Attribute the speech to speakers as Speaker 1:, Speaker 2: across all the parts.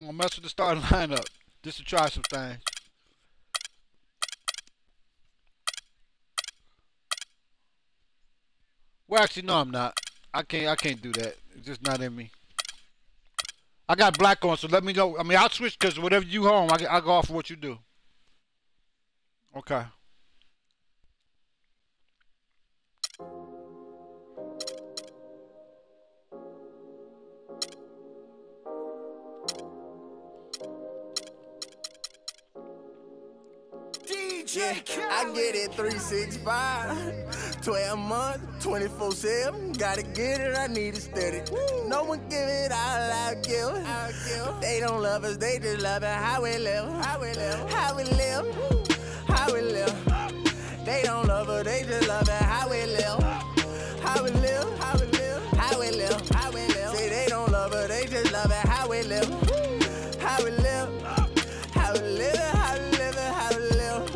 Speaker 1: I'm gonna mess with the starting lineup just to try some things. Well, actually, no, I'm not. I can't do that. It's just not in me. I got black on, so let me know. I mean, I'll switch because whatever you home, I'll go off of what you do. Okay.
Speaker 2: Yeah, I get it 365, 12 months, 24/7. Gotta get it, I need it steady. No one give it all I give. They don't love us, they just love it how we live. How we live, how we live, how we live. They don't love us, they just love it how we live. How we live, how we live, how we live, how we live. Say they don't love us, they just love it how we live. How we live, how we live, how we live, how we live.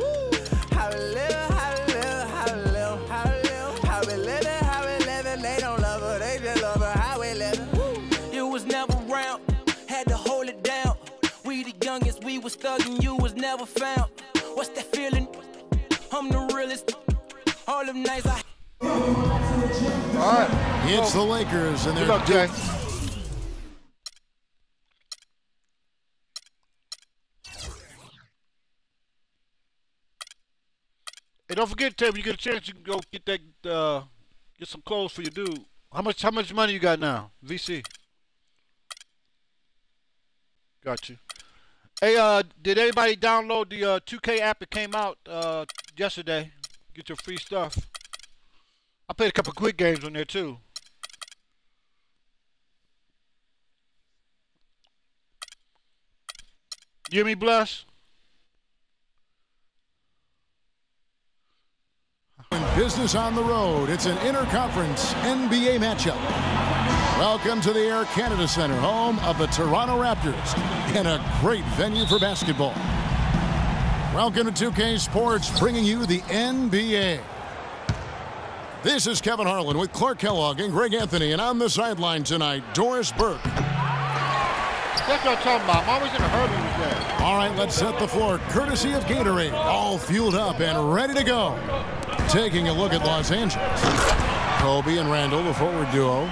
Speaker 3: Youngest, we was thugging, you was never found. What's that feeling? I'm the realest. All them nights I.
Speaker 1: All right.
Speaker 4: It's the Lakers and they're.
Speaker 1: Good luck, Jay. Hey, don't forget, Ted, when you get a chance, you can go get that, get some clothes for your dude. How much money you got now, VC? Got you. Hey, did everybody download the 2K app that came out yesterday? Get your free stuff. I played a couple quick games on there too. You hear me, Bless?
Speaker 4: Business on the road. It's an interconference NBA matchup. Welcome to the Air Canada Centre, home of the Toronto Raptors, and a great venue for basketball. Welcome to 2K Sports, bringing you the NBA. This is Kevin Harlan with Clark Kellogg and Greg Anthony, and on the sideline tonight, Doris Burke.
Speaker 1: That's what I'm talking about. I'm always in a hurry with that.
Speaker 4: All right, let's set the floor, courtesy of Gatorade, all fueled up and ready to go. Taking a look at Los Angeles. Kobe and Randall, the forward duo.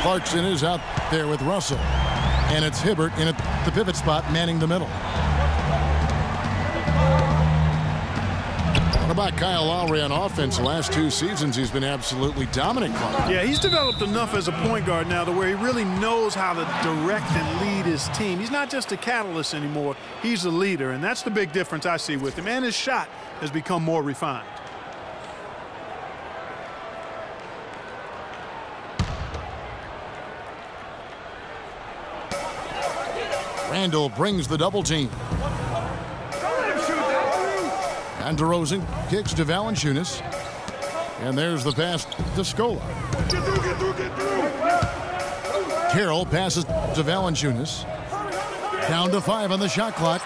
Speaker 4: Clarkson is out there with Russell. And it's Hibbert in at the pivot spot, manning the middle. What about Kyle Lowry on offense? The last 2 seasons, he's been absolutely dominant.
Speaker 5: Yeah, he's developed enough as a point guard now to where he really knows how to direct and lead his team. He's not just a catalyst anymore. He's a leader, and that's the big difference I see with him. And his shot has become more refined.
Speaker 4: Randall brings the double team. And DeRozan kicks to Valanciunas. And there's the pass to Scola. Carroll passes to Valanciunas. Down to 5 on the shot clock.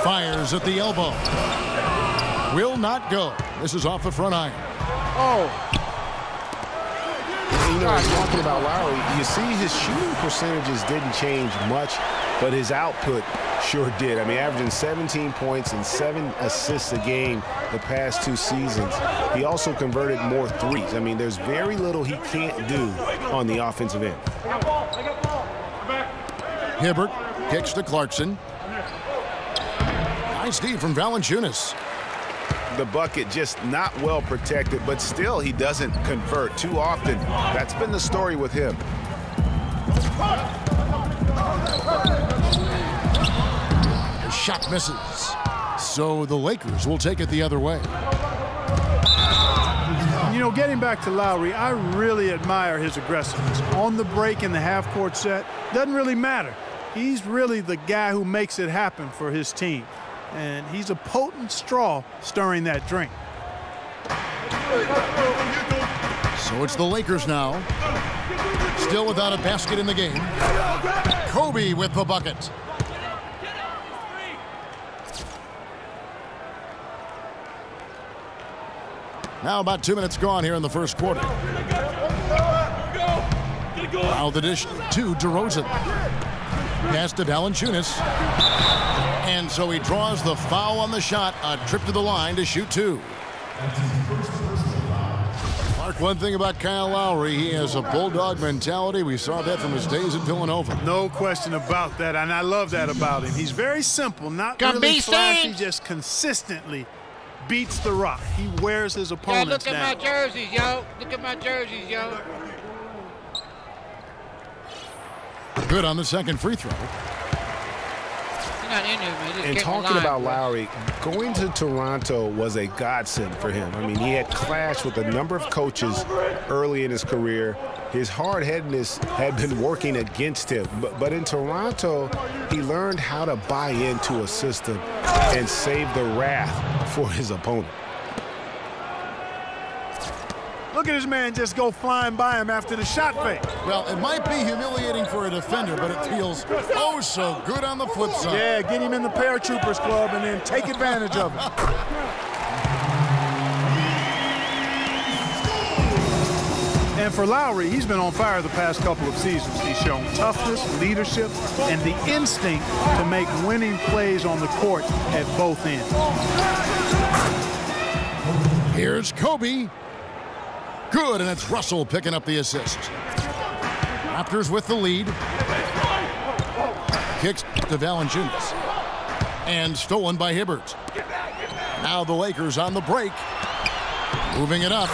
Speaker 4: Fires at the elbow. Will not go. This is off the front iron.
Speaker 1: Oh.
Speaker 6: You know, talking about Lowry, you see his shooting percentages didn't change much, but his output sure did. I mean, averaging 17 points and 7 assists a game the past 2 seasons. He also converted more threes. I mean, there's very little he can't do on the offensive end.
Speaker 4: Hibbert kicks to Clarkson. Nice D from Valanciunas.
Speaker 6: The bucket just not well protected, but still he doesn't convert too often. That's been the story with him.
Speaker 4: The shot misses. So the Lakers will take it the other way.
Speaker 5: You know, getting back to Lowry, I really admire his aggressiveness. On the break in the half-court set, doesn't really matter. He's really the guy who makes it happen for his team. And he's a potent straw stirring that drink.
Speaker 4: So it's the Lakers now. Still without a basket in the game. Kobe with the bucket. Now about 2 minutes gone here in the first quarter. Now the dish to DeRozan. Pass to Valanciunas. And so he draws the foul on the shot. A trip to the line to shoot 2. Mark, one thing about Kyle Lowry, he has a bulldog mentality. We saw that from his days in Villanova.
Speaker 5: No question about that, and I love that about him. He's very simple, not really flashy, just consistently beats the rock. He wears his opponents down.
Speaker 1: Look at my jerseys, yo. Look at my jerseys, yo.
Speaker 4: Good on the second free throw.
Speaker 1: Not in there, man.
Speaker 6: And talking about Lowry, going to Toronto was a godsend for him. I mean, he had clashed with a number of coaches early in his career. His hard-headedness had been working against him. But in Toronto, he learned how to buy into a system and save the wrath for his opponent.
Speaker 5: Look at this man just go flying by him after the shot fake.
Speaker 4: Well, it might be humiliating for a defender, but it feels oh so good on the flip side.
Speaker 5: Yeah, get him in the paratroopers club and then take advantage of it. And for Lowry, he's been on fire the past couple of seasons. He's shown toughness, leadership, and the instinct to make winning plays on the court at both ends.
Speaker 4: Here's Kobe. Good, and it's Russell picking up the assist. Raptors with the lead. Kicks to Valanciunas. And stolen by Hibbert. Now the Lakers on the break. Moving it up.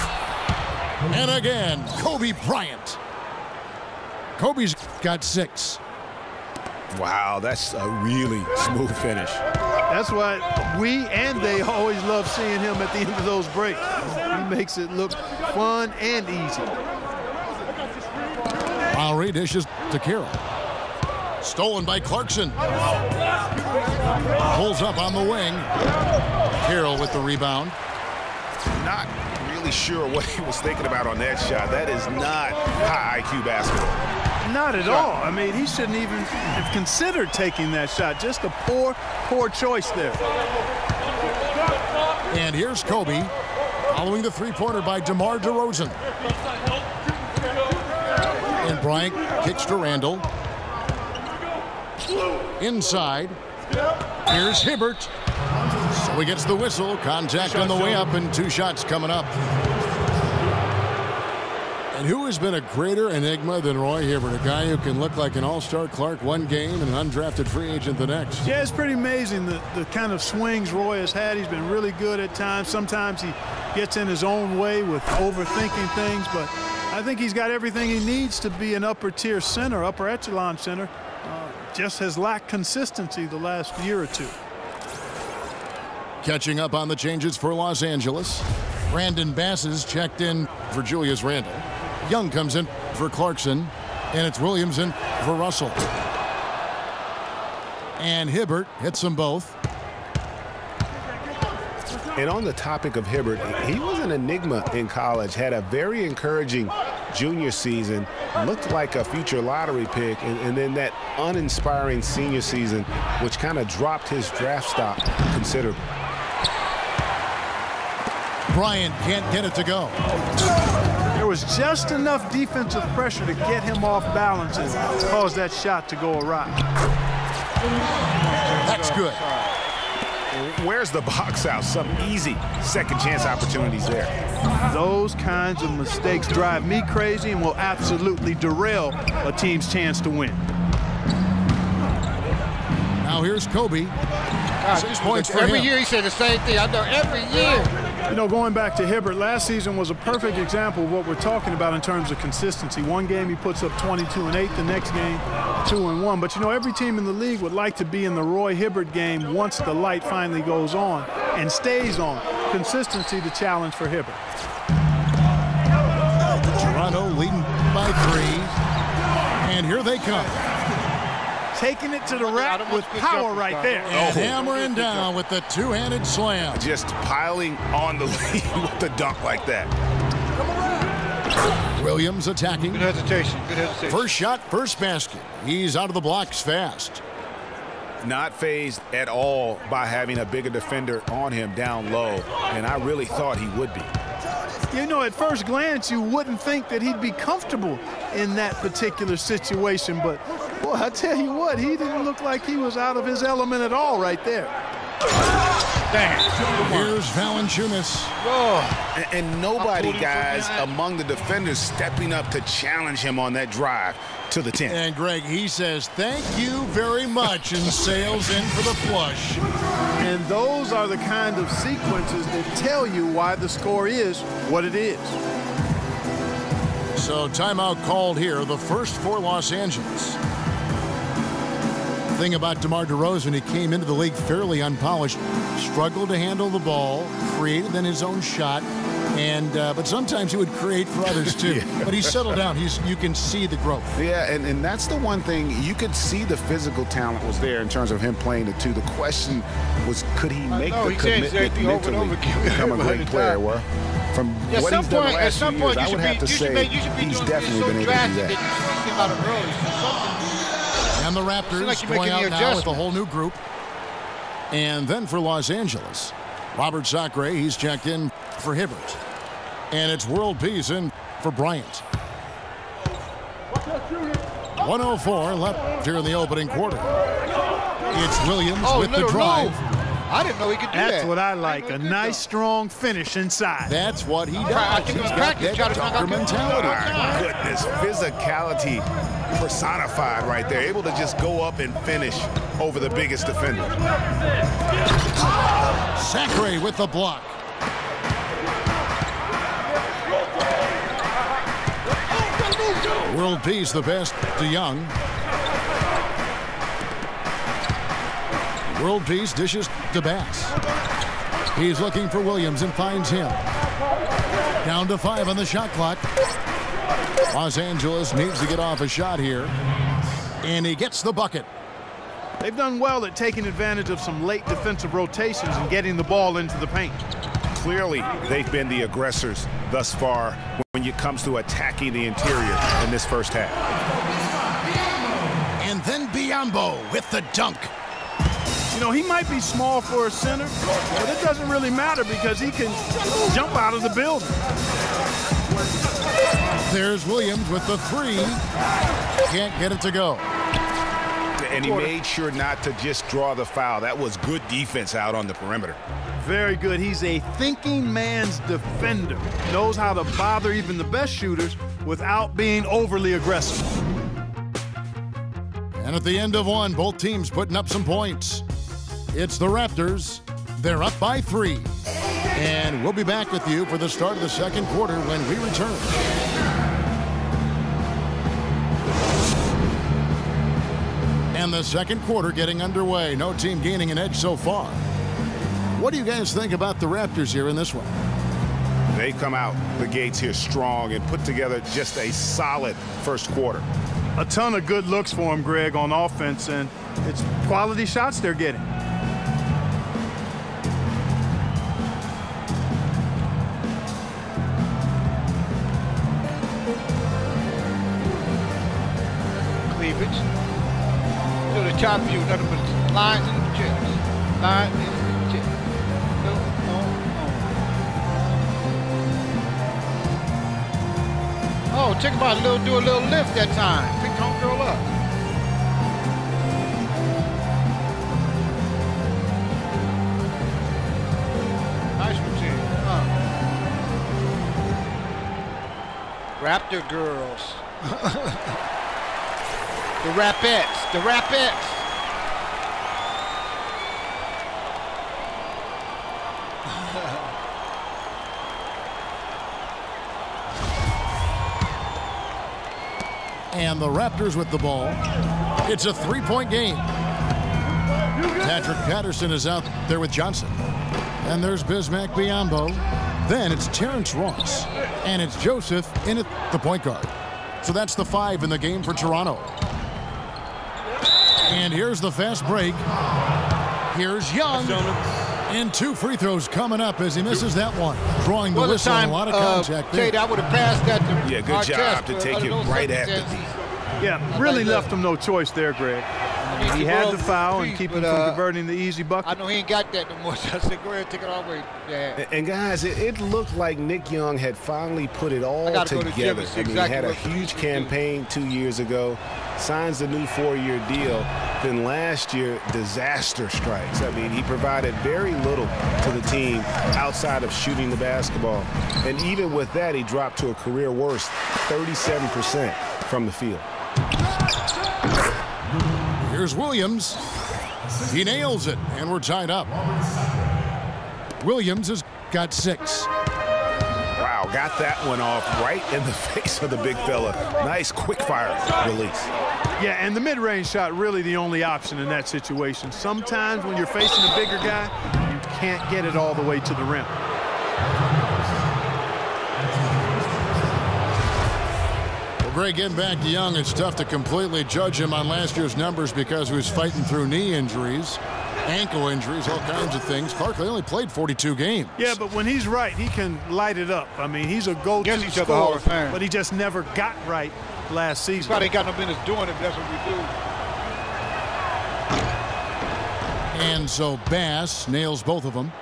Speaker 4: And again, Kobe Bryant. Kobe's got 6.
Speaker 6: Wow, that's a really smooth finish.
Speaker 5: That's why we and they always love seeing him at the end of those breaks. He makes it look fun and easy.
Speaker 4: Lowry dishes to Carroll. Stolen by Clarkson. Pulls up on the wing. Carroll with the rebound.
Speaker 6: Not really sure what he was thinking about on that shot. That is not high IQ basketball.
Speaker 5: Not at all. I mean, he shouldn't even have considered taking that shot. Just a poor choice there.
Speaker 4: And here's Kobe following the three-pointer by DeMar DeRozan. And Bryant kicks to Randall. Inside. Here's Hibbert. So he gets the whistle. Contact on the way up and 2 shots coming up. And who has been a greater enigma than Roy Hibbert, a guy who can look like an all-star Clark one game and an undrafted free agent the next?
Speaker 5: Yeah, it's pretty amazing the kind of swings Roy has had. He's been really good at times. Sometimes he gets in his own way with overthinking things, but I think he's got everything he needs to be an upper-tier center, upper echelon center. Just has lacked consistency the last year or two.
Speaker 4: Catching up on the changes for Los Angeles. Brandon Bass is checked in for Julius Randle. Young comes in for Clarkson, and it's Williams in for Russell. And Hibbert hits them both.
Speaker 6: And on the topic of Hibbert, he was an enigma in college, had a very encouraging junior season, looked like a future lottery pick, and then that uninspiring senior season, which kind of dropped his draft stock considerably.
Speaker 4: Bryant can't get it to go.
Speaker 5: There was just enough defensive pressure to get him off balance and cause that shot to go awry.
Speaker 4: That's good.
Speaker 6: Where's the box out? Some easy second chance opportunities there.
Speaker 5: Those kinds of mistakes drive me crazy and will absolutely derail a team's chance to win.
Speaker 4: Now here's Kobe. 6 points for
Speaker 1: every
Speaker 4: him.
Speaker 1: year he said the same thing. I know every year.
Speaker 5: You know, going back to Hibbert, last season was a perfect example of what we're talking about in terms of consistency. One game he puts up 22 and 8, the next game 2 and 1. But you know, every team in the league would like to be in the Roy Hibbert game once the light finally goes on and stays on. Consistency the challenge for Hibbert.
Speaker 4: Toronto leading by 3. And here they come.
Speaker 5: Taking it to the rack with power right there.
Speaker 4: And hammering down with the two-handed slam.
Speaker 6: Just piling on the lead with the dunk like that.
Speaker 4: Williams attacking.
Speaker 1: Good hesitation. Good hesitation.
Speaker 4: First shot, first basket. He's out of the blocks fast.
Speaker 6: Not fazed at all by having a bigger defender on him down low, and I really thought he would be.
Speaker 5: You know, at first glance, you wouldn't think that he'd be comfortable in that particular situation, but Boy, I tell you what, he didn't look like he was out of his element at all right there.
Speaker 1: Damn.
Speaker 4: Here's Valanciunas.
Speaker 1: Oh.
Speaker 6: And nobody, guys, among the defenders stepping up to challenge him on that drive to the 10.
Speaker 4: And Greg, he says, thank you very much, and sails in for the flush.
Speaker 5: And those are the kind of sequences that tell you why the score is what it is.
Speaker 4: So timeout called here, the first for Los Angeles. Thing about DeMar DeRozan, he came into the league fairly unpolished, struggled to handle the ball, created then his own shot, and but sometimes he would create for others too.
Speaker 6: Yeah.
Speaker 4: But he settled down. You can see the growth.
Speaker 6: Yeah, and that's the one thing. You could see the physical talent was there in terms of him playing the two. The question was, could he make the commitment mentally to become a great player? Well, from what he's done the last few years, I would have to say he's definitely been able to do that.
Speaker 4: And the Raptors going out now with a whole new group. And then for Los Angeles, Robert Sacre, he's checked in for Hibbert. And it's world peace in for Bryant. 1:04 left here in the opening quarter. It's Williams with the drive.
Speaker 1: I didn't know he could do that.
Speaker 5: That's what I like, a nice, strong finish inside.
Speaker 4: That's what he does. He's got that Tucker mentality.
Speaker 6: My goodness, physicality personified right there. Able to just go up and finish over the biggest defender.
Speaker 4: Sacre with the block. World peace, the best to Young. World peace dishes to Bass. He's looking for Williams and finds him. Down to 5 on the shot clock. Los Angeles needs to get off a shot here. And he gets the bucket.
Speaker 5: They've done well at taking advantage of some late defensive rotations and getting the ball into the paint.
Speaker 6: Clearly, they've been the aggressors thus far when it comes to attacking the interior in this first half.
Speaker 4: And then Biyombo with the dunk.
Speaker 5: You know, he might be small for a center, but it doesn't really matter because he can jump out of the building.
Speaker 4: There's Williams with the 3. Can't get it to go.
Speaker 6: And he made sure not to just draw the foul. That was good defense out on the perimeter.
Speaker 5: Very good. He's a thinking man's defender. Knows how to bother even the best shooters without being overly aggressive.
Speaker 4: And at the end of one, both teams putting up some points. It's the Raptors. They're up by 3. And we'll be back with you for the start of the second quarter when we return. And the second quarter getting underway. No team gaining an edge so far. What do you guys think about the Raptors here in this one?
Speaker 6: They come out the gates here strong and put together just a solid first quarter.
Speaker 5: A ton of good looks for him, Greg, on offense, and it's quality shots they're getting.
Speaker 1: Cleavage. To the top view, nothing but lines and chips. Lines and chips. Oh, check about do a little lift that time. Pick homegirl up. Nice routine. Raptor girls. The Rapettes. The Rapettes.
Speaker 4: And the Raptors with the ball. It's a 3-point game. Patrick Patterson is out there with Johnson. And there's Bismack Biyombo. Then it's Terrence Ross. And it's Joseph in at the point guard. So that's the 5 in the game for Toronto. And here's the fast break. Here's Young. And 2 free throws coming up as he misses that one. Drawing the whistle and a lot of contact there.
Speaker 1: Tate, I would have passed that to
Speaker 6: good job to take it right at the D.
Speaker 5: Yeah, really left him no choice there, Greg. He had the foul and keep him from converting the easy bucket.
Speaker 1: I know he ain't got that no more, so I said, go ahead and take it all away. Yeah.
Speaker 6: And guys, it looked like Nick Young had finally put it all together. I mean, he had a huge campaign 2 years ago, signs a new 4-year deal. Then last year, disaster strikes. I mean, he provided very little to the team outside of shooting the basketball. And even with that, he dropped to a career worst, 37% from the field.
Speaker 4: Here's Williams. He nails it, and we're tied up. Williams has got 6.
Speaker 6: Wow, got that one off right in the face of the big fella. Nice quick fire release.
Speaker 5: Yeah, and the mid-range shot really the only option in that situation. Sometimes when you're facing a bigger guy, you can't get it all the way to the rim.
Speaker 4: Greg, getting back to Young, it's tough to completely judge him on last year's numbers because he was fighting through knee injuries, ankle injuries, all kinds of things. Clark, they only played 42 games.
Speaker 5: Yeah, but when he's right, he can light it up. I mean, he's a go-to scorer, but he just never got right last season.
Speaker 1: He probably ain't got no business doing it, but that's what we do.
Speaker 4: And so Bass nails both of them.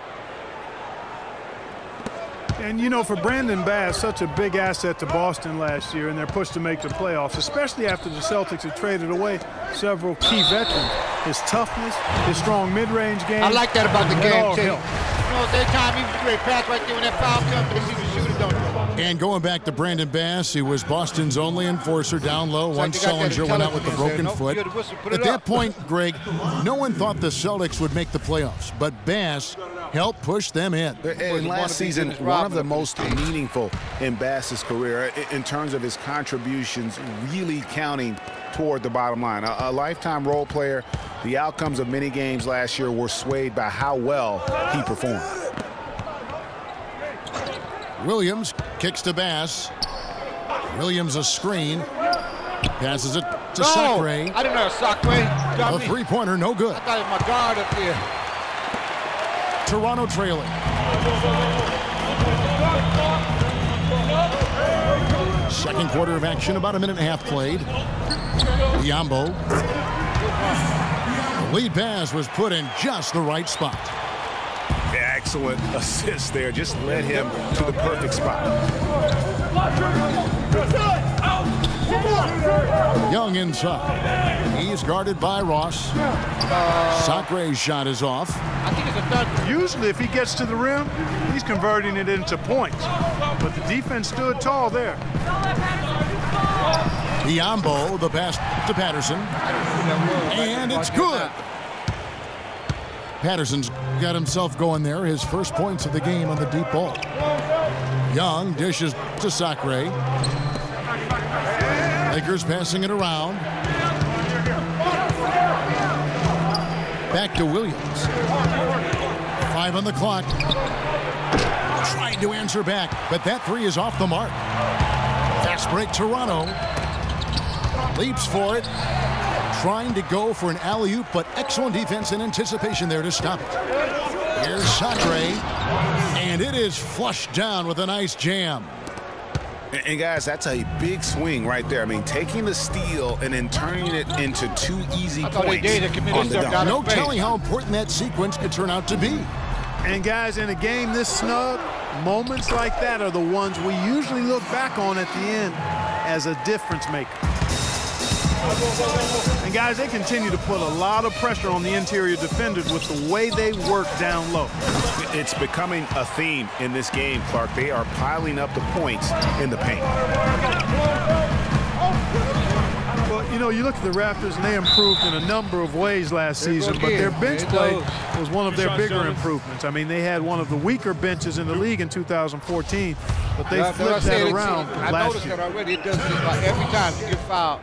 Speaker 5: And, you know, for Brandon Bass, such a big asset to Boston last year, and they're pushed to make the playoffs, especially after the Celtics had traded away several key veterans. His toughness, his strong mid-range game.
Speaker 1: I like that about the game, too. You
Speaker 5: Help.
Speaker 1: know, every time he was a great pass right there when that foul comes, they see the shooter, don't they?
Speaker 4: And going back to Brandon Bass, he was Boston's only enforcer down low once Sullinger went out with the broken foot. At that point, Greg, no one thought the Celtics would make the playoffs, but Bass helped push them in.
Speaker 6: And last season, one of the most meaningful in Bass's career in terms of his contributions really counting toward the bottom line. A lifetime role player, the outcomes of many games last year were swayed by how well he performed.
Speaker 4: Williams kicks to Bass. Williams a screen. Passes it to Sacre.
Speaker 1: I didn't know Sacre.
Speaker 4: A three-pointer, no good.
Speaker 1: I thought it was my guard up there.
Speaker 4: Toronto trailing. Second quarter of action, about a minute and a half played. Yambo. The lead pass was put in just the right spot.
Speaker 6: Excellent assist there. Just led him to the perfect spot.
Speaker 4: Young inside. He's guarded by Ross. Sacre's shot is off.
Speaker 1: I think it's a third.
Speaker 5: Usually, if he gets to the rim, he's converting it into points. But the defense stood tall there.
Speaker 4: Yambo, the pass to Patterson. And it's good. Patterson's got himself going there. His first points of the game on the deep ball. Young dishes to Sacre. Lakers passing it around. Back to Williams. 5 on the clock. Trying to answer back, but that three is off the mark. Fast break Toronto. Leaps for it. Trying to go for an alley-oop, but excellent defense and anticipation there to stop it. Here's Sacre, and it is flushed down with a nice jam.
Speaker 6: And guys, that's a big swing right there. I mean, taking the steal and then turning it into 2 easy points on the dunk.
Speaker 4: No telling how important that sequence could turn out to be.
Speaker 5: And guys, in a game this snug, moments like that are the ones we usually look back on at the end as a difference maker. And guys, they continue to put a lot of pressure on the interior defenders with the way they work down low.
Speaker 6: It's becoming a theme in this game, Clark. They are piling up the points in the paint.
Speaker 5: Well, you know, you look at the Raptors, and they improved in a number of ways last season, but their bench play was one of their bigger improvements. I mean, they had one of the weaker benches in the league in 2014, but they flipped that around last year.
Speaker 1: I noticed that already. It does it about every time you get fouled.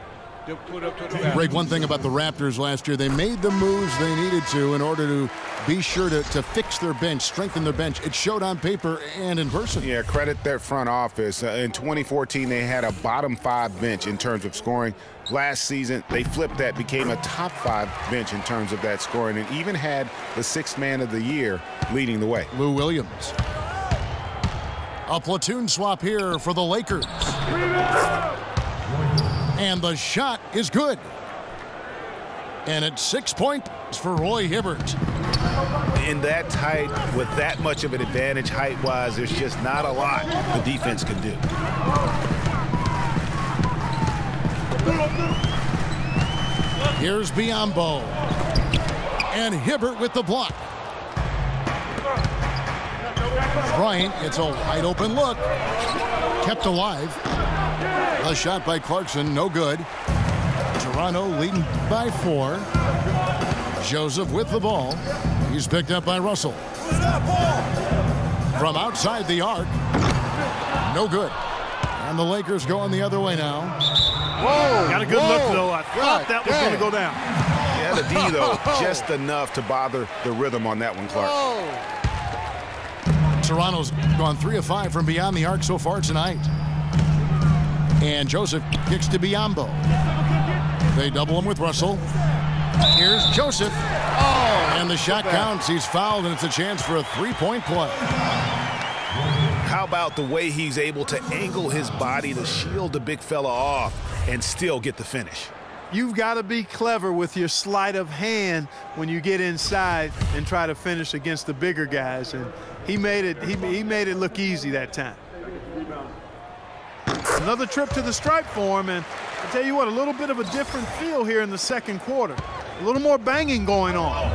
Speaker 4: Greg, one thing about the Raptors last year, they made the moves they needed to in order to be sure to fix their bench, strengthen their bench. It showed on paper and in person.
Speaker 6: Yeah, credit their front office. In 2014, they had a bottom 5 bench in terms of scoring. Last season, they flipped that, became a top 5 bench in terms of that scoring, and even had the 6th man of the year leading the way.
Speaker 4: Lou Williams. A platoon swap here for the Lakers. And the shot is good. And it's 6 points for Roy Hibbert.
Speaker 6: In that tight, with that much of an advantage height-wise, there's just not a lot the defense can do.
Speaker 4: Here's Biombo. And Hibbert with the block. Bryant gets a wide open look. Kept alive. A shot by Clarkson, no good. Toronto leading by 4. Joseph with the ball. He's picked up by Russell. From outside the arc. No good. And the Lakers going the other way now.
Speaker 5: Whoa! Got a good look, though. I thought that was going to go down.
Speaker 6: Yeah, the D, though, just enough to bother the rhythm on that one, Clark.
Speaker 4: Toronto's gone 3 of 5 from beyond the arc so far tonight. And Joseph kicks to Biombo. They double him with Russell. Here's Joseph. And the shot counts. He's fouled, and it's a chance for a 3-point play.
Speaker 6: How about the way he's able to angle his body to shield the big fella off and still get the finish?
Speaker 5: You've got to be clever with your sleight of hand when you get inside and try to finish against the bigger guys. And he made it look easy that time. Another trip to the stripe for him, and I tell you what, a little bit of a different feel here in the second quarter. A little more banging going on.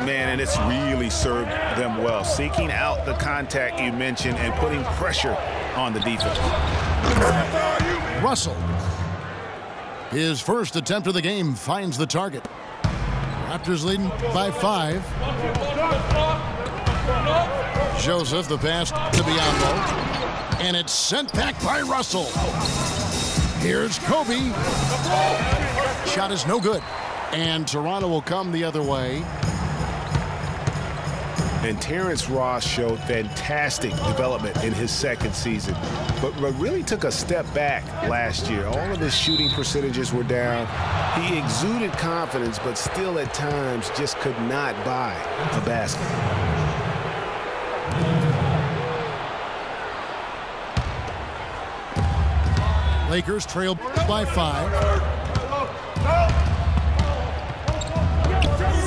Speaker 6: Man, and it's really served them well. Seeking out the contact you mentioned and putting pressure on the defense.
Speaker 4: Russell. His first attempt of the game finds the target. Raptors leading by 5. Joseph, the pass to Biombo. And it's sent back by Russell. Here's Kobe. Shot is no good. And Toronto will come the other way.
Speaker 6: And Terrence Ross showed fantastic development in his second season, but really took a step back last year. All of his shooting percentages were down. He exuded confidence, but still at times just could not buy a basket.
Speaker 4: Lakers trail by 5.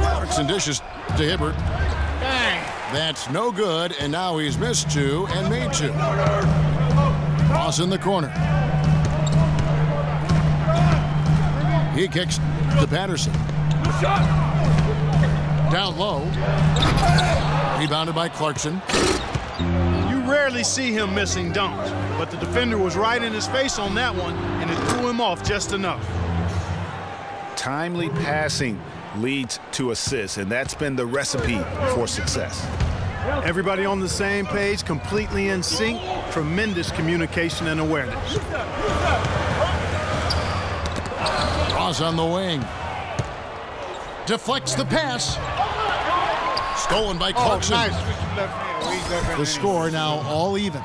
Speaker 4: Clarkson dishes to Hibbert. That's no good, and now he's missed 2 and made 2. Ross in the corner. He kicks to Patterson. Down low. Rebounded by Clarkson.
Speaker 5: You rarely see him missing dunks, but the defender was right in his face on that one, and it threw him off just enough.
Speaker 6: Timely passing leads to assists, and that's been the recipe for success.
Speaker 5: Everybody on the same page, completely in sync, tremendous communication and awareness.
Speaker 4: Ross on the wing. Deflects the pass. Stolen by Clarkson. The score now all even.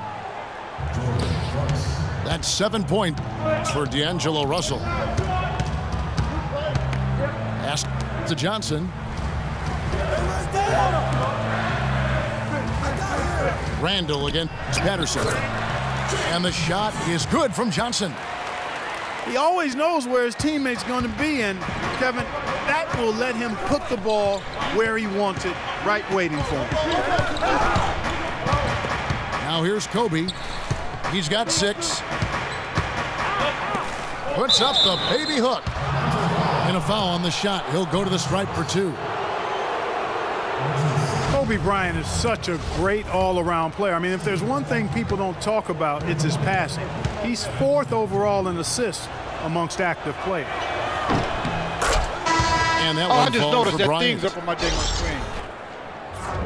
Speaker 4: That's 7 points for D'Angelo Russell. Pass to Johnson. Randall against Patterson. And the shot is good from Johnson.
Speaker 5: He always knows where his teammate's going to be, and Kevin, that will let him put the ball where he wants it, right waiting for him.
Speaker 4: Now here's Kobe. He's got 6. Puts up the baby hook. And a foul on the shot. He'll go to the stripe for 2.
Speaker 5: Kobe Bryant is such a great all-around player. I mean, if there's one thing people don't talk about, it's his passing. He's 4th overall in assists amongst active players.
Speaker 4: And that one
Speaker 1: I just
Speaker 4: falls
Speaker 1: noticed
Speaker 4: for
Speaker 1: that
Speaker 4: Bryant.
Speaker 1: thing's up on my dang screen.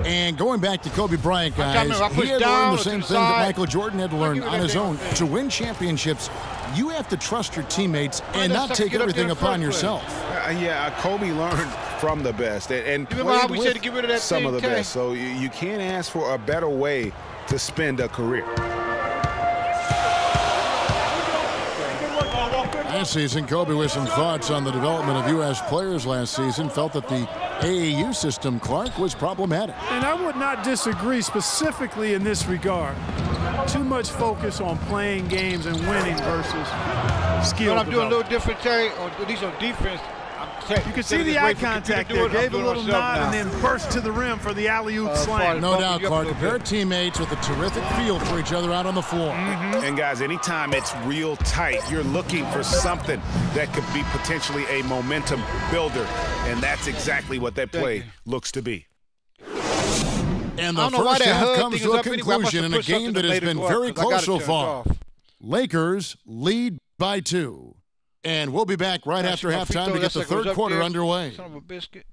Speaker 4: And going back to Kobe Bryant, guys, he had learned the same thing that Michael Jordan had learned on his own. To win championships, you have to trust your teammates and not take everything upon yourself.
Speaker 6: Yeah, Kobe learned from the best and
Speaker 1: remember how we
Speaker 6: played
Speaker 1: said to get rid of that
Speaker 6: with some of the
Speaker 1: thing,
Speaker 6: best. So you can't ask for a better way to spend a career.
Speaker 4: Last season, Kobe, with some thoughts on the development of U.S. players last season, felt that the AAU system, Clark, was problematic.
Speaker 5: And I would not disagree specifically in this regard. Too much focus on playing games and winning versus skill.
Speaker 1: What I'm doing a little different, Terry, or at least on defense. I'm
Speaker 5: You can see the eye contact there. Gave a little nod and then burst to the rim for the alley-oop slam.
Speaker 4: No doubt, Clark. They're teammates with a terrific feel for each other out on the floor.
Speaker 6: And guys, anytime it's real tight, you're looking for something that could be potentially a momentum builder. And that's exactly what that play looks to be.
Speaker 4: And the first half comes to a conclusion in a game that has been very close so far. Lakers lead by 2. And we'll be back right after halftime to get the third quarter underway.
Speaker 1: Son of a biscuit.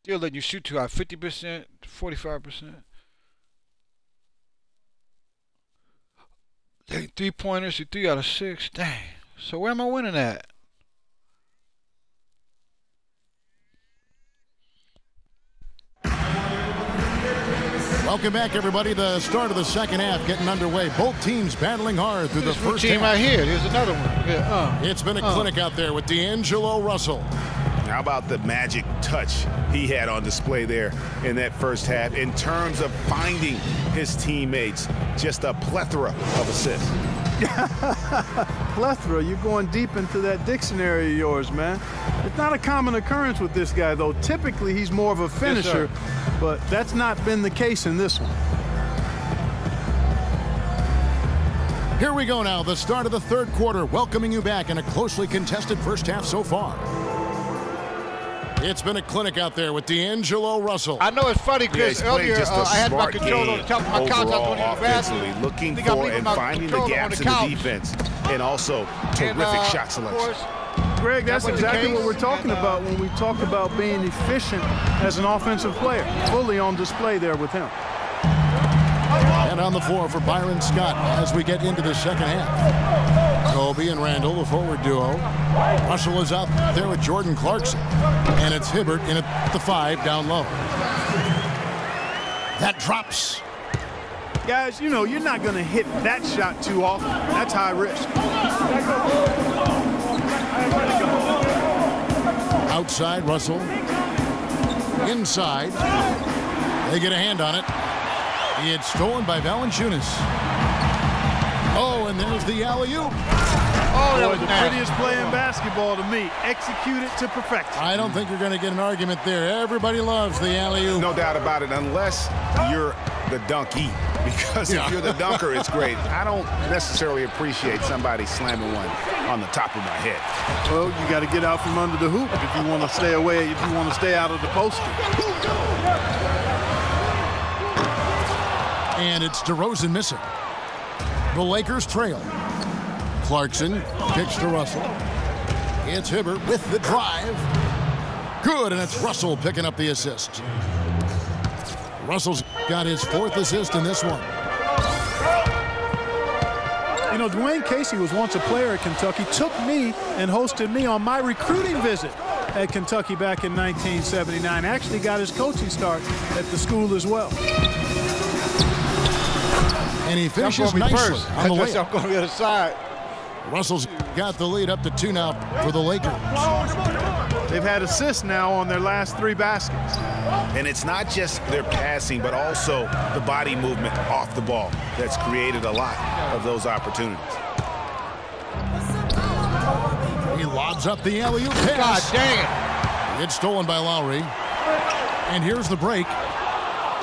Speaker 1: Still letting you shoot too high. 50%, 45%. Dang, 3-pointers, 3 out of 6. Dang. So where am I winning at?
Speaker 4: Welcome back, everybody. The start of the second half getting underway. Both teams battling hard through the first
Speaker 1: team
Speaker 4: half.
Speaker 1: right here. Here's another one. Yeah,
Speaker 4: It's been a clinic out there with D'Angelo Russell.
Speaker 6: How about the magic touch he had on display there in that first half in terms of finding his teammates? Just a plethora of assists.
Speaker 5: Plethora, you're going deep into that dictionary of yours, man. It's not a common occurrence with this guy, though. Typically, he's more of a finisher, but that's not been the case in this one.
Speaker 4: Here we go now, the start of the third quarter, welcoming you back in a closely contested first half so far. It's been a clinic out there with D'Angelo Russell.
Speaker 1: I know it's funny because earlier I had my control on the top of my couch. I was going to the bathroom.
Speaker 6: Looking for and finding the gaps in the defense, and also terrific shot selection.
Speaker 5: Greg, that's exactly what we're talking about when we talk about being efficient as an offensive player. Fully on display there with him.
Speaker 4: And on the floor for Byron Scott as we get into the second half. Kobe and Randall, the forward duo. Russell is out there with Jordan Clarkson. And it's Hibbert in at the 5 down low. That drops.
Speaker 5: Guys, you know, you're not going to hit that shot too often. That's high risk.
Speaker 4: Outside, Russell. Inside. They get a hand on it. It's stolen by Valanciunas. Oh, and there's the alley-oop.
Speaker 5: Oh, that was the prettiest play in basketball to me. Executed to perfection.
Speaker 4: I don't think you're going to get an argument there. Everybody loves the alley-oop.
Speaker 6: No doubt about it, unless you're the donkey. Because if you're the dunker, it's great. I don't necessarily appreciate somebody slamming one on the top of my head.
Speaker 5: Well, you got to get out from under the hoop if you want to stay away, if you want to stay out of the poster.
Speaker 4: And it's DeRozan missing. The Lakers trail. Clarkson kicks to Russell. It's Hibbert with the drive. Good, and it's Russell picking up the assist. Russell's got his 4th assist in this one.
Speaker 5: You know, Dwayne Casey was once a player at Kentucky, took me and hosted me on my recruiting visit at Kentucky back in 1979. Actually got his coaching start at the school as well.
Speaker 4: And he finishes nicely on the layup.
Speaker 1: I'm going to the other side.
Speaker 4: Russell's got the lead up to 2 now for the Lakers.
Speaker 5: They've had assists now on their last 3 baskets.
Speaker 6: And it's not just their passing, but also the body movement off the ball that's created a lot of those opportunities.
Speaker 4: He lobs up the alley-oop pass.
Speaker 1: God dang it.
Speaker 4: It's stolen by Lowry. And here's the break.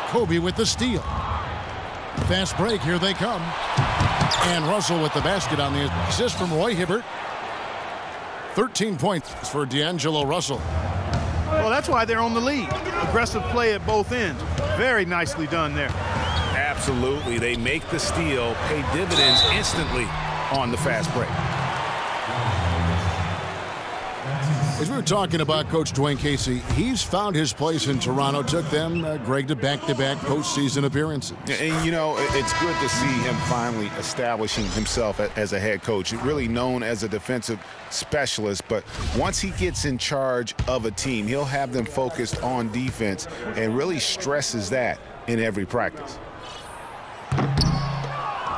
Speaker 4: Kobe with the steal. Fast break, here they come. And Russell with the basket on the assist from Roy Hibbert. 13 points for D'Angelo Russell.
Speaker 5: Well, that's why they're on the lead. Aggressive play at both ends. Very nicely done there.
Speaker 6: Absolutely. They make the steal, pay dividends instantly on the fast break.
Speaker 4: As we were talking about Coach Dwayne Casey, he's found his place in Toronto. Took them, Greg, to back-to-back postseason appearances.
Speaker 6: And, you know, it's good to see him finally establishing himself as a head coach. Really known as a defensive specialist, but once he gets in charge of a team, he'll have them focused on defense and really stresses that in every practice.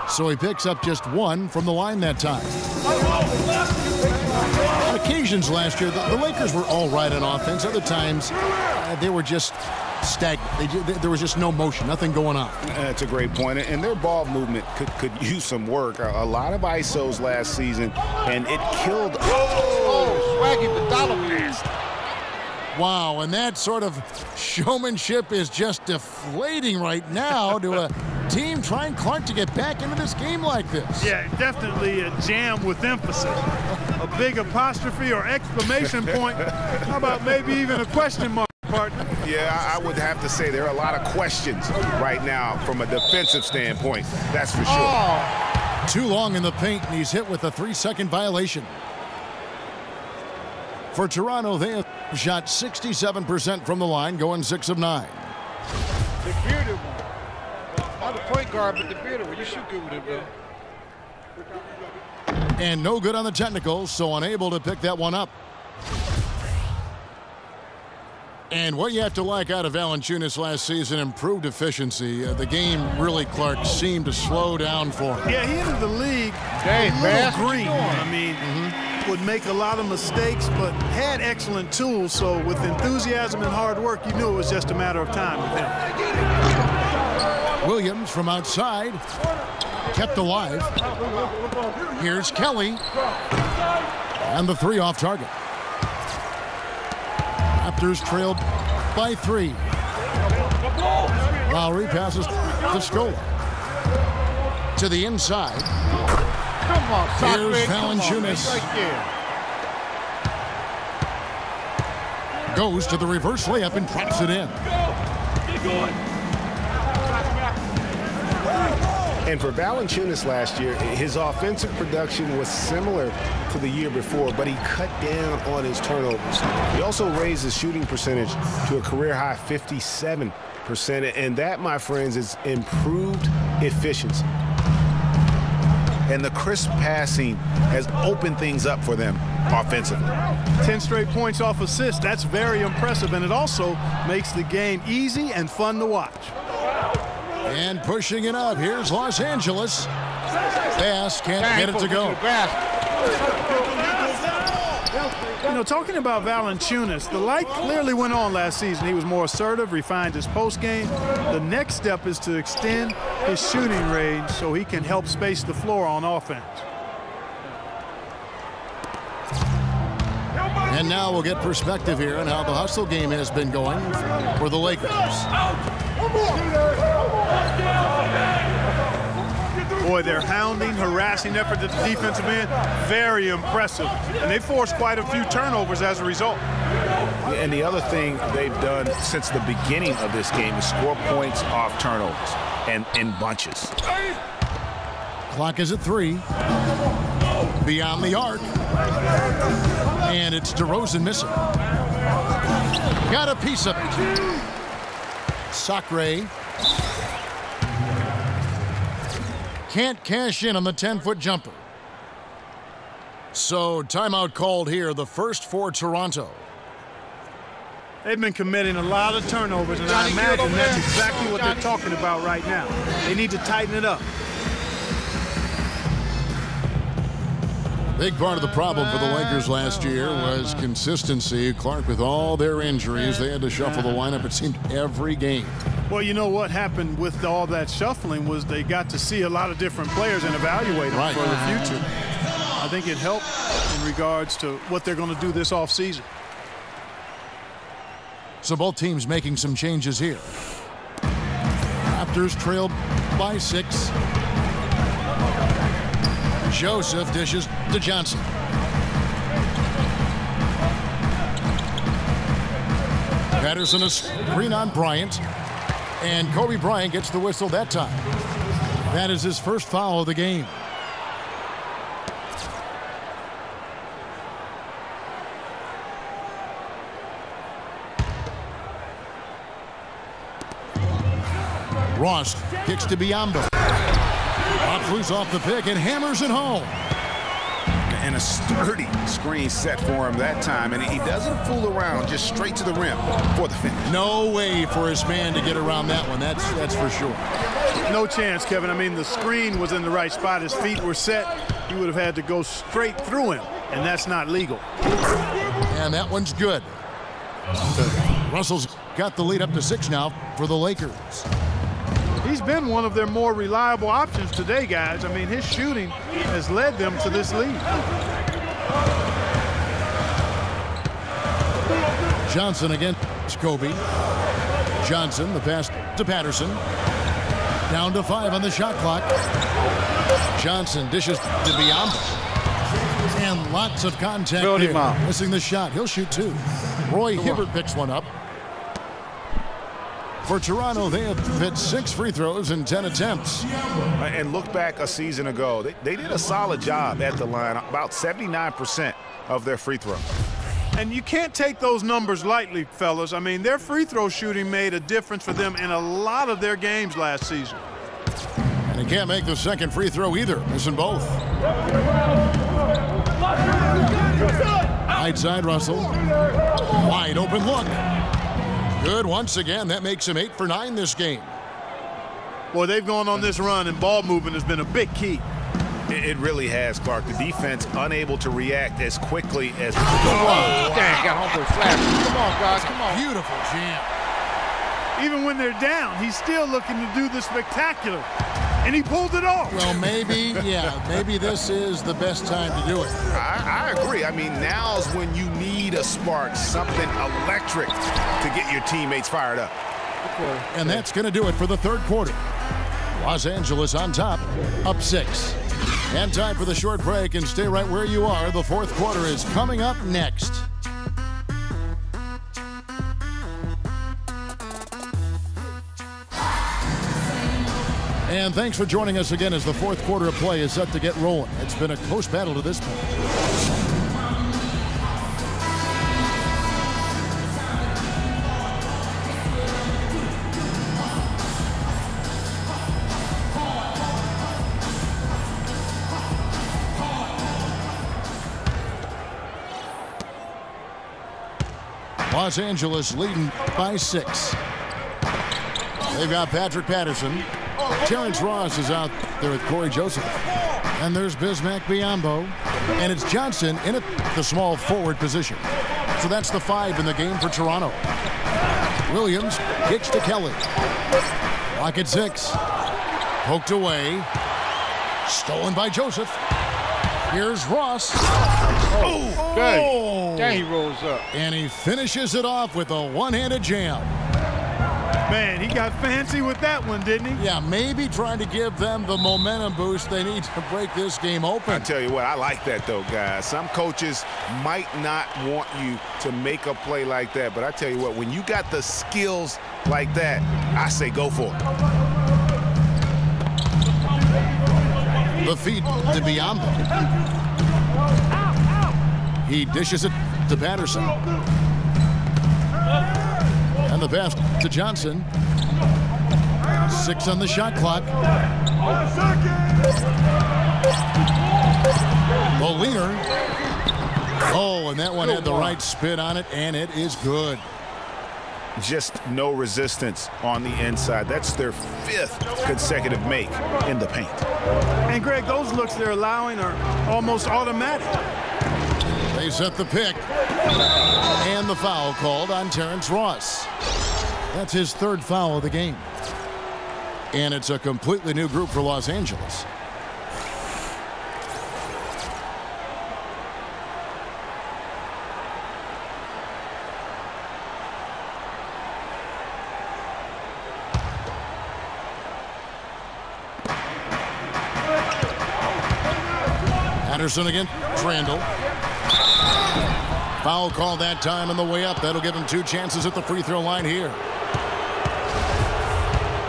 Speaker 4: So he picks up just 1 from the line that time. On occasions last year, the Lakers were all right on offense. Other times, they were just stagnant. There was just no motion, nothing going on.
Speaker 6: That's a great point. And their ball movement could use some work. A lot of ISOs last season, and it killed.
Speaker 1: Oh, Swaggy the dollar man.
Speaker 4: Wow, and that sort of showmanship is just deflating right now to a team trying Clark to get back into this game like this.
Speaker 5: Yeah, definitely a jam with emphasis. A big apostrophe or exclamation point. How about maybe even a question mark, partner?
Speaker 6: Yeah, I would have to say there are a lot of questions right now from a defensive standpoint. That's for sure.
Speaker 4: Oh. Too long in the paint, and he's hit with a 3-second violation. For Toronto, they have shot 67% from the line, going 6 of 9.
Speaker 1: The bearded one. Not the point guard, but the bearded one. You shoot good with it, bro.
Speaker 4: And no good on the technicals, so unable to pick that one up. And what you have to like out of Valanciunas last season, improved efficiency. The game really, Clark, seemed to slow down for him.
Speaker 5: Yeah, he entered the league
Speaker 1: Dang,
Speaker 5: a
Speaker 1: man.
Speaker 5: little green. I mean, would make a lot of mistakes, but had excellent tools. So with enthusiasm and hard work, you knew it was just a matter of time with him.
Speaker 4: Williams from outside, kept alive. Here's Kelly. And the 3 off target. Raptors trailed by 3. Lowry passes to Scola. To the inside.
Speaker 1: Come on,
Speaker 4: Here's Valanciunas. Goes to the reverse layup and traps it in.
Speaker 6: And for Valanciunas last year, his offensive production was similar to the year before, but he cut down on his turnovers. He also raised his shooting percentage to a career-high 57%, and that, my friends, is improved efficiency. And the crisp passing has opened things up for them offensively.
Speaker 5: 10 straight points off assists. That's very impressive, and it also makes the game easy and fun to watch.
Speaker 4: And pushing it up. Here's Los Angeles. Bass can't get it to go.
Speaker 5: You know, talking about Valanciunas, the light clearly went on last season. He was more assertive, refined his post game. The next step is to extend his shooting range so he can help space the floor on offense.
Speaker 4: And now we'll get perspective here on how the hustle game has been going for the Lakers.
Speaker 5: Boy, their hounding, harassing effort at the defensive end, very impressive. And they forced quite a few turnovers as a result.
Speaker 6: And the other thing they've done since the beginning of this game is score points off turnovers and in bunches.
Speaker 4: Clock is at 3. Beyond the arc. And it's DeRozan missing. Got a piece of it. Sacre. Can't cash in on the 10-foot jumper. So timeout called here, the first for Toronto.
Speaker 5: They've been committing a lot of turnovers, and I imagine that's exactly what they're talking about right now. They need to tighten it up.
Speaker 4: Big part of the problem for the Lakers last year was consistency. Clark, with all their injuries, they had to shuffle the lineup, it seemed, every game.
Speaker 5: Well, you know what happened with all that shuffling was they got to see a lot of different players and evaluate them for the future. I think it helped in regards to what they're going to do this offseason.
Speaker 4: So both teams making some changes here. Raptors trailed by 6. Joseph dishes to Johnson. Patterson a screen on Bryant. And Kobe Bryant gets the whistle that time. That is his first foul of the game. Ross kicks to Biyombo. Loose off the pick and hammers it home.
Speaker 6: And a sturdy screen set for him that time, and he doesn't fool around, just straight to the rim for the finish.
Speaker 4: No way for his man to get around that one, that's for sure.
Speaker 5: No chance, Kevin. I mean, the screen was in the right spot. His feet were set. He would have had to go straight through him, and that's not legal.
Speaker 4: And that one's good. Russell's got the lead up to 6 now for the Lakers.
Speaker 5: He's been one of their more reliable options today, guys. I mean, his shooting has led them to this lead.
Speaker 4: Johnson against Kobe. Johnson, the pass to Patterson. Down to 5 on the shot clock. Johnson dishes to Biombo. And lots of contact there. Missing the shot. He'll shoot 2. Roy Hibbert picks one up. For Toronto, they have hit 6 free throws in 10 attempts.
Speaker 6: And look back a season ago. They did a solid job at the line, about 79% of their free throws.
Speaker 5: And you can't take those numbers lightly, fellas. I mean, their free throw shooting made a difference for them in a lot of their games last season.
Speaker 4: And he can't make the second free throw either, missing both. Right side, Russell. Wide open look. Good once again. That makes him 8 for 9 this game.
Speaker 5: Boy, they've gone on this run, and ball movement has been a big key.
Speaker 6: It really has, Clark. The defense unable to react as quickly as...
Speaker 1: Dang, got homeboy flash. Come on, guys, come on.
Speaker 4: Beautiful jam.
Speaker 5: Even when they're down, he's still looking to do the spectacular. And he pulled it off.
Speaker 4: Well, maybe, yeah, maybe this is the best time to do it.
Speaker 6: I agree. I mean, now's when you need a spark, something electric to get your teammates fired up.
Speaker 4: And that's going to do it for the third quarter. Los Angeles on top, up 6. And time for the short break, and stay right where you are. The fourth quarter is coming up next. And thanks for joining us again as the fourth quarter of play is set to get rolling. It's been a close battle to this point. Los Angeles leading by 6. They've got Patrick Patterson. Terrence Ross is out there with Corey Joseph. And there's Bismack Biyombo. And it's Johnson in the small forward position. So that's the 5 in the game for Toronto. Williams kicks to Kelly. Lock at 6. Poked away. Stolen by Joseph. Here's Ross.
Speaker 1: Oh, good. Dang, he rolls up.
Speaker 4: And he finishes it off with a one-handed jam.
Speaker 5: Man, he got fancy with that one, didn't he?
Speaker 4: Yeah, maybe trying to give them the momentum boost they need to break this game open.
Speaker 6: I tell you what, I like that, though, guys. Some coaches might not want you to make a play like that, but I tell you what, when you got the skills like that, I say go for it.
Speaker 4: The feed to Biyombo. He dishes it to Patterson. And the pass to Johnson. 6 on the shot clock. Moliner. Oh, and that one had the right spin on it, and it is good.
Speaker 6: Just no resistance on the inside. That's their 5th consecutive make in the paint.
Speaker 5: And, Greg, those looks they're allowing are almost automatic.
Speaker 4: They set the pick. And the foul called on Terrence Ross. That's his 3rd foul of the game. And it's a completely new group for Los Angeles. Patterson against Randall. Foul call that time on the way up. That'll give him 2 chances at the free throw line here.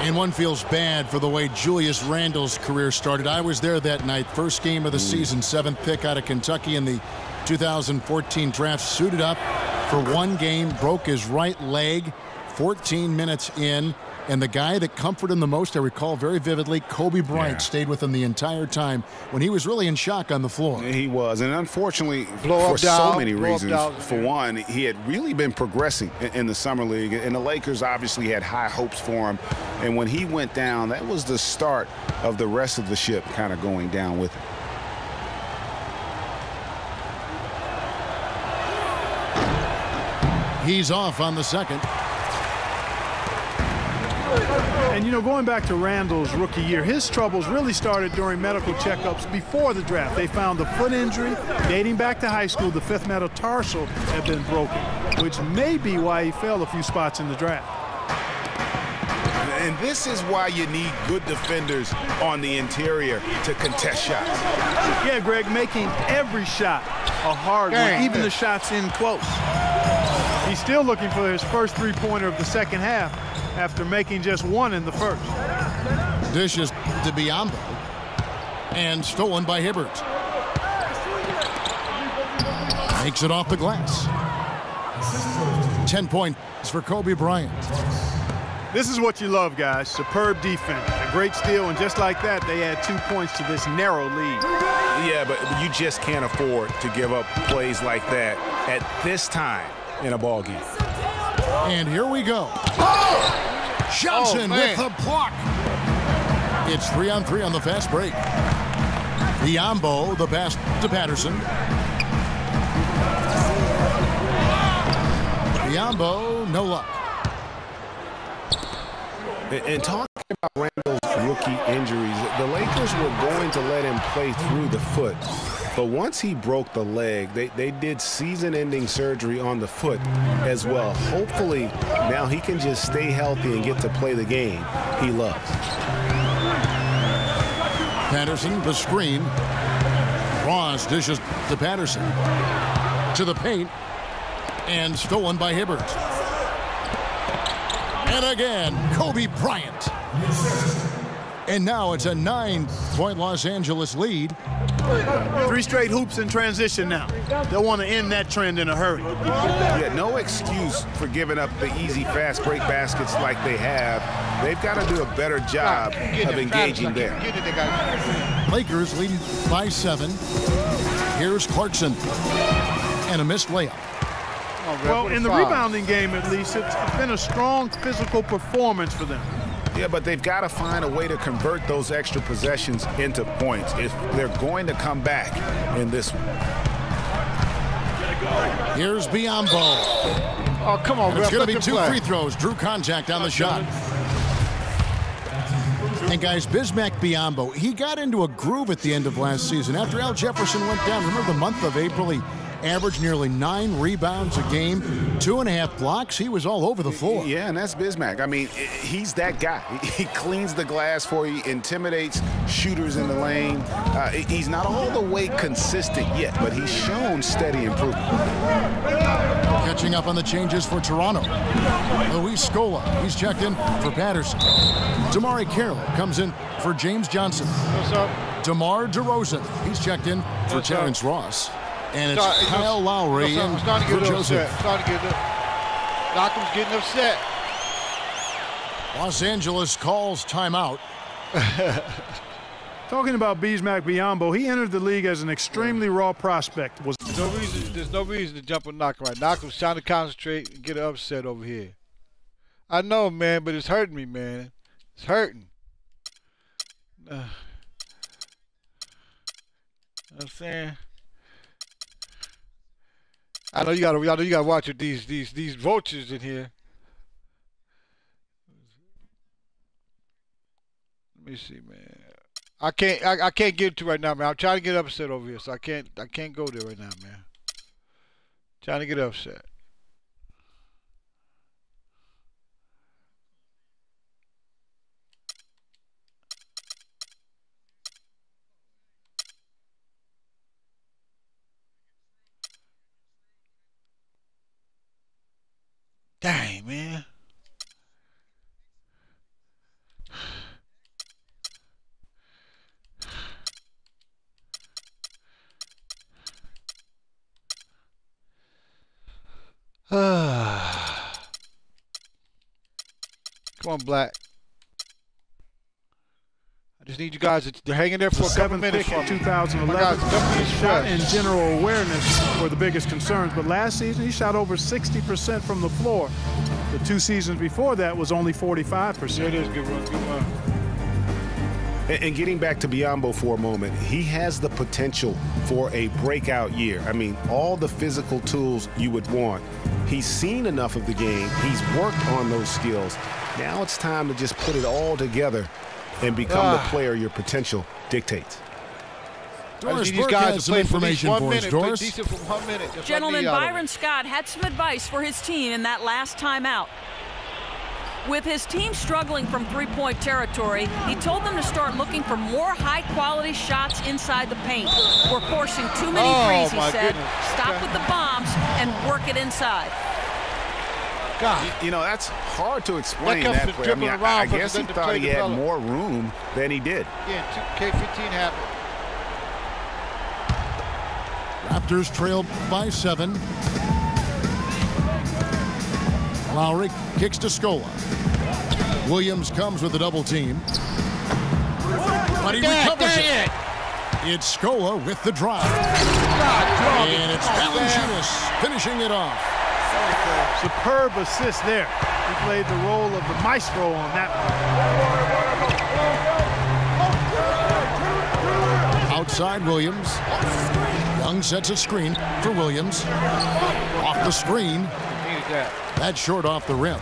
Speaker 4: And one feels bad for the way Julius Randle's career started. I was there that night. First game of the season, 7th pick out of Kentucky in the 2014 draft. Suited up for 1 game, broke his right leg 14 minutes in. And the guy that comforted him the most, I recall very vividly, Kobe Bryant stayed with him the entire time when he was really in shock on the floor.
Speaker 6: He was, and unfortunately, for so many reasons. For one, he had really been progressing in the Summer League, and the Lakers obviously had high hopes for him. And when he went down, that was the start of the rest of the ship kind of going down with him.
Speaker 4: He's off on the second.
Speaker 5: And, you know, going back to Randall's rookie year, his troubles really started during medical checkups before the draft. They found a foot injury dating back to high school. The fifth metatarsal had been broken, which may be why he fell a few spots in the draft.
Speaker 6: And this is why you need good defenders on the interior to contest shots.
Speaker 5: Yeah, Greg, making every shot a hard one, even the shots in close. He's still looking for his first three-pointer of the second half after making just one in the first.
Speaker 4: Dishes to Biyombo. And stolen by Hibbert. Makes it off the glass. 10 points for Kobe Bryant.
Speaker 5: This is what you love, guys. Superb defense, a great steal, and just like that, they add 2 points to this narrow lead.
Speaker 6: Yeah, but you just can't afford to give up plays like that at this time in a ball game.
Speaker 4: And here we go. Johnson with the block. It's 3-on-3 on the fast break. Biyombo, the pass to Patterson. Biyombo, no luck.
Speaker 6: And talking about Randall's rookie injuries, the Lakers were going to let him play through the foot. But once he broke the leg, they did season-ending surgery on the foot as well. Hopefully, now he can just stay healthy and get to play the game he loves.
Speaker 4: Patterson, the screen. Ross dishes to Patterson. To the paint. And stolen by Hibbert. And again, Kobe Bryant. And now it's a 9-point Los Angeles lead.
Speaker 5: 3 straight hoops in transition now. They'll want to end that trend in a hurry.
Speaker 6: Yeah, no excuse for giving up the easy fast break baskets like they have. They've got to do a better job of engaging there.
Speaker 4: Lakers leading by 7. Here's Clarkson. And a missed layup.
Speaker 5: Well, in the rebounding game, at least, it's been a strong physical performance for them.
Speaker 6: Yeah, but they've got to find a way to convert those extra possessions into points if they're going to come back in this one.
Speaker 4: Here's Biyombo.
Speaker 1: Oh, come on,
Speaker 4: It's going to be 2 free throws. Drew contact on the shot. And guys, Bismack Biyombo, he got into a groove at the end of last season. After Al Jefferson went down, remember the month of April, he averaged nearly 9 rebounds a game, 2.5 blocks. He was all over the floor.
Speaker 6: Yeah, and that's Bismack. I mean, he's that guy. He cleans the glass for you, intimidates shooters in the lane. He's not all the way consistent yet, but he's shown steady improvement.
Speaker 4: Catching up on the changes for Toronto. Luis Scola, he's checked in for Patterson. Damari Carroll comes in for James Johnson.
Speaker 1: What's up?
Speaker 4: DeMar DeRozan, he's checked in for Terrence Ross. And it's Kyle Lowry in for Joseph.
Speaker 1: Malcolm's getting upset.
Speaker 4: Los Angeles calls timeout.
Speaker 5: Talking about Bismack Biyombo, he entered the league as an extremely raw prospect.
Speaker 1: There's no reason to jump on Malcolm right now. Malcolm's trying to concentrate and get upset over here. I know, man, but it's hurting me, man. It's hurting. You know what I'm saying? I know you gotta watch with these vultures in here. Let me see, man. I can't get to right now, man. I'm trying to get upset over here, so I can't go there right now, man. Trying to get upset. Dang, man. Come on, Black. I just need you guys to hang in there for a couple minutes.
Speaker 5: In 2011, his shot and general awareness were the biggest concerns. But last season, he shot over 60% from the floor. The 2 seasons before that was only 45%.
Speaker 1: It is good run, good run.
Speaker 6: And getting back to Biyombo for a moment, he has the potential for a breakout year. I mean, all the physical tools you would want. He's seen enough of the game. He's worked on those skills. Now it's time to just put it all together and become the player your potential dictates.
Speaker 4: Doris Burke has some information for us, Doris.
Speaker 7: Gentlemen, Byron Scott had some advice for his team in that last timeout. With his team struggling from three-point territory, he told them to start looking for more high-quality shots inside the paint. We're forcing too many threes, he said. Stop with the bombs and work it inside.
Speaker 6: God. You know, that's hard to explain that play. I mean, I guess he thought he had more room than he did.
Speaker 1: Yeah, K15 happened.
Speaker 4: Raptors trail by 7. Lowry kicks to Scola. Williams comes with a double team. But he recovers it. It's Scola with the drive. And it's Valanciunas finishing it off.
Speaker 5: Superb assist there. He played the role of the maestro on that
Speaker 4: one. Outside Williams. Young sets a screen for Williams. Off the screen. That's short off the rim.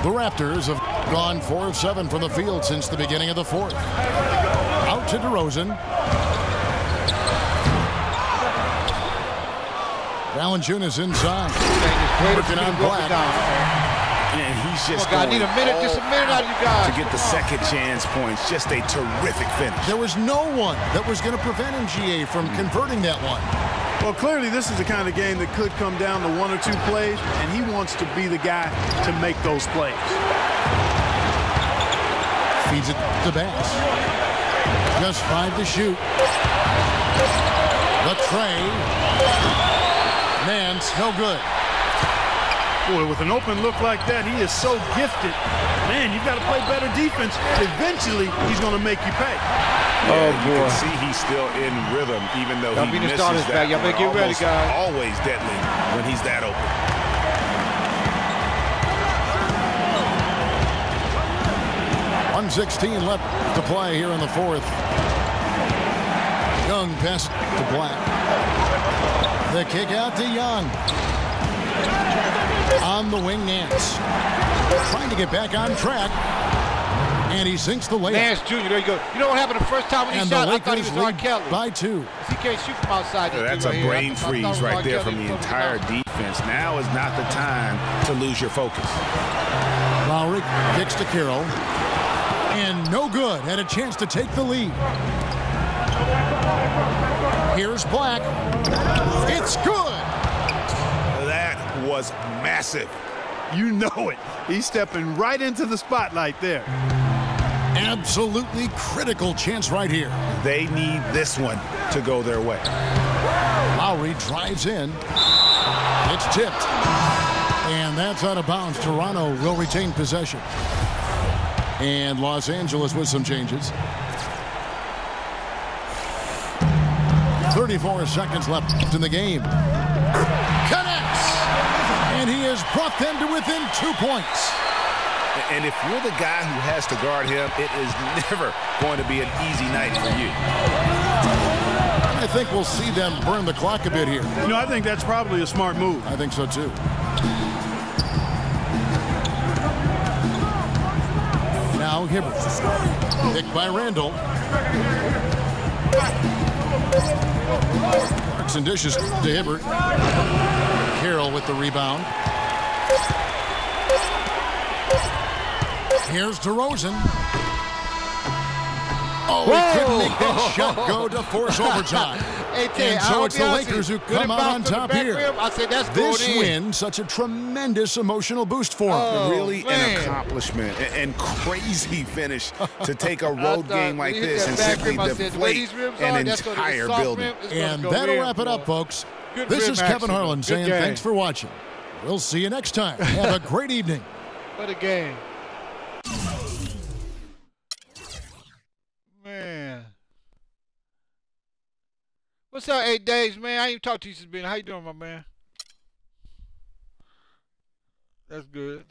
Speaker 4: The Raptors have gone 4 of 7 from the field since the beginning of the fourth. Out to DeRozan. Valanciunas inside. Working on Black.
Speaker 6: And he's just going
Speaker 1: need a minute, just a minute out of you guys.
Speaker 6: To get the second chance points. Just a terrific finish.
Speaker 4: There was no one that was going to prevent MGA from converting that one.
Speaker 5: Well, clearly this is the kind of game that could come down to 1 or 2 plays, and he wants to be the guy to make those plays.
Speaker 4: Feeds it to Bass. Just 5 to shoot. The tray. Nance, no good.
Speaker 5: Boy, with an open look like that, he is so gifted. Man, you've got to play better defense. Eventually, he's going to make you pay.
Speaker 6: Yeah, you can see he's still in rhythm, even though he misses that.
Speaker 1: Y'all better get ready, guys.
Speaker 6: Always deadly when he's that open.
Speaker 4: 1:16 left to play here in the fourth. Young pass to Black. The kick out to Young. On the wing, Nance. Trying to get back on track. And he sinks the layup.
Speaker 1: Nance Jr., there you go. You know what happened the first time when he shot? I thought he was R. Kelly.
Speaker 4: By 2.
Speaker 1: He can't shoot from outside.
Speaker 6: Yeah, that's a brain freeze right there from the entire defense. Now is not the time to lose your focus.
Speaker 4: Lowry kicks to Carroll. And no good. Had a chance to take the lead. Here's Black. It's good.
Speaker 6: That was massive.
Speaker 5: You know it. He's stepping right into the spotlight there.
Speaker 4: Absolutely critical chance right here.
Speaker 6: They need this one to go their way.
Speaker 4: Lowry drives in. It's tipped. And that's out of bounds. Toronto will retain possession. And Los Angeles with some changes. 34 seconds left in the game. Connects! And he has brought them to within 2 points.
Speaker 6: And if you're the guy who has to guard him, it is never going to be an easy night for you.
Speaker 4: I think we'll see them burn the clock a bit here.
Speaker 5: You know, I think that's probably a smart move.
Speaker 4: I think so, too. Now Hibbert. Picked by Randall. Clarkson dishes to Hibbert. Carroll with the rebound. Here's DeRozan. Oh, he couldn't make that shot go to force overtime. And so it's the Lakers who come out on top here. This win, such a tremendous emotional boost for them.
Speaker 6: Really an accomplishment and crazy finish to take a road game like this and simply deflate an entire building.
Speaker 4: And that'll wrap it up, folks. This is Kevin Harlan saying thanks for watching. We'll see you next time. Have a great evening.
Speaker 1: What a game. Man. What's up, 8 Days, man? I ain't even talked to you since been. How you doing, my man? That's good.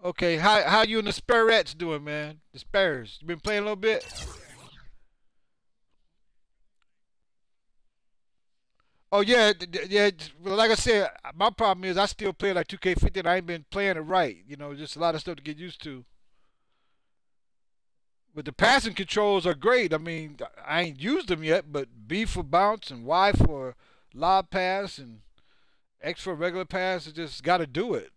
Speaker 1: Okay, how you and the Sparrettes doing, man? The Spurs. You been playing a little bit? Oh yeah, yeah. Well, like I said, my problem is I still play like 2K50 and I ain't been playing it right. You know, just a lot of stuff to get used to. But the passing controls are great. I mean, I ain't used them yet, but B for bounce and Y for lob pass and X for regular pass. You just got to do it.